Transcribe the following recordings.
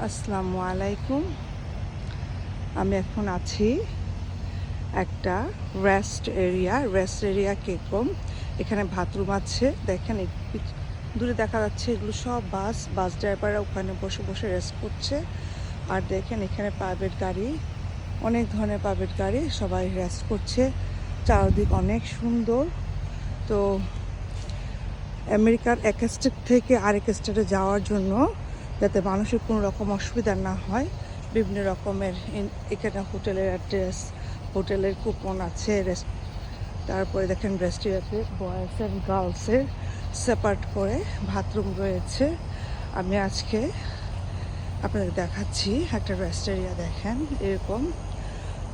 আসসালামু আলাইকুম। আমি এখন আছি একটা রেস্ট এরিয়া কিরকম। এখানে বাথরুম আছে, দেখেন দূরে দেখা যাচ্ছে এগুলো সব বাস ড্রাইভাররা ওখানে বসে বসে রেস্ট করছে। আর দেখেন এখানে প্রাইভেট গাড়ি, অনেক ধরনের প্রাইভেট গাড়ি, সবাই রেস্ট করছে। চারদিক অনেক সুন্দর। তো আমেরিকার এক স্টেট থেকে আরেক স্টেটে যাওয়ার জন্য যাতে মানুষের কোনো রকম অসুবিধা না হয়, বিভিন্ন রকমের এখানে হোটেলের অ্যাড্রেস, হোটেলের কুপন আছে। তারপরে দেখেন রেস্টুরেন্টে বয়েজ অ্যান্ড গার্লসের সেপারেট করে বাথরুম রয়েছে। আমি আজকে আপনাদের দেখাচ্ছি একটা রেস্ট এরিয়া। দেখেন এরকম।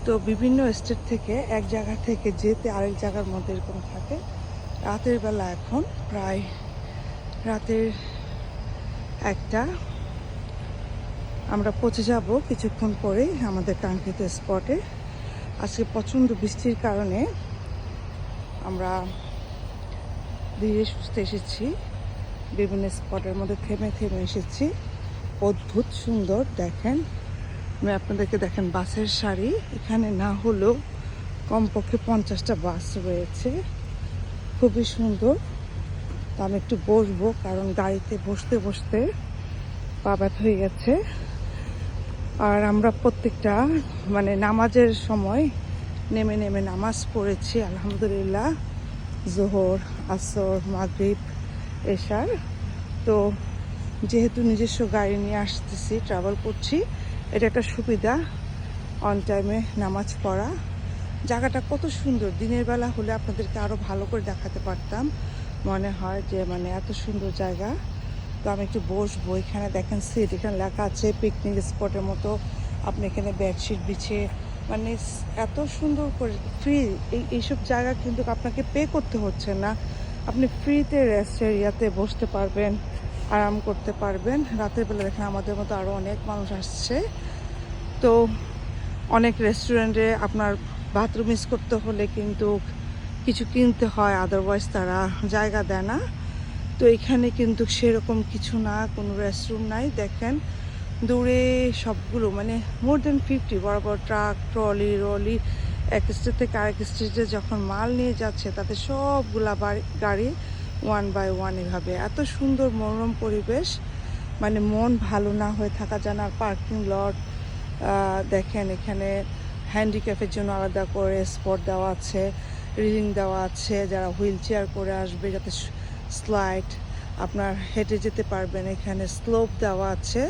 তো বিভিন্ন স্টেট থেকে এক জায়গা থেকে যেতে আরেক জায়গার মধ্যে এরকম থাকে। রাতের বেলা এখন প্রায় রাতের 1টা, আমরা পৌঁছে যাব কিছুক্ষণ পরেই আমাদের কাঙ্ক্ষিত স্পটে। আজকে প্রচণ্ড বৃষ্টির কারণে আমরা ধীরে সুস্থে এসেছি, বিভিন্ন স্পটের মধ্যে থেমে থেমে এসেছি। অদ্ভুত সুন্দর। দেখেন আমি আপনাদেরকে দেখেন বাসের সারি, এখানে না হলেও কমপক্ষে 50টা বাস রয়েছে, খুবই সুন্দর। তো আমি একটু বসবো, কারণ গাড়িতে বসতে বসতে পা ব্যথা হয়ে গেছে। আর আমরা প্রত্যেকটা নামাজের সময় নেমে নেমে নামাজ পড়েছি আলহামদুলিল্লাহ, জোহর, আসর, মাগরিব, এশার। তো যেহেতু নিজস্ব গাড়ি নিয়ে আসতেছি, ট্রাভেল করছি, এটা একটা সুবিধা অন টাইমে নামাজ পড়া। জায়গাটা কত সুন্দর, দিনের বেলা হলে আপনাদেরকে আরও ভালো করে দেখাতে পারতাম। মনে হয় যে এত সুন্দর জায়গা। তো আমি একটু বসবো। এখানে দেখেন সিট, এখানে লেখা আছে পিকনিক স্পটের মতো। আপনি এখানে বেডশিট বিছিয়ে এত সুন্দর করে ফ্রি। এইসব জায়গা কিন্তু আপনাকে পে করতে হচ্ছে না, আপনি ফ্রিতে রেস্ট এরিয়াতে বসতে পারবেন, আরাম করতে পারবেন। রাতের বেলা দেখেন আমাদের মতো আরও অনেক মানুষ আসছে। তো অনেক রেস্টুরেন্টে আপনার বাথরুম ইউজ করতে হলে কিন্তু কিছু কিনতে হয়, আদারওয়াইজ তারা জায়গা দেয় না। তো এখানে কিন্তু সেরকম কিছু না, কোনো রেস্টরুম নাই। দেখেন দূরে সবগুলো মোর দেন 50 বড় বড় ট্রাক, ট্রলি এক স্টেট থেকে আরেক স্টেটে যখন মাল নিয়ে যাচ্ছে, তাতে সবগুলা গাড়ি 1 বাই 1 এভাবে। এত সুন্দর মনোরম পরিবেশ, মন ভালো না হয়ে থাকা যায় না। পার্কিং লট দেখেন, এখানে হ্যান্ডিক্যাপের জন্য আলাদা করে স্পট দেওয়া আছে, রিলিং দেওয়া আছে, যারা হুইল চেয়ার করে আসবে যাতে স্লাইড আপনার হেঁটে যেতে পারবেন। এখানে স্লোপ দেওয়া আছে,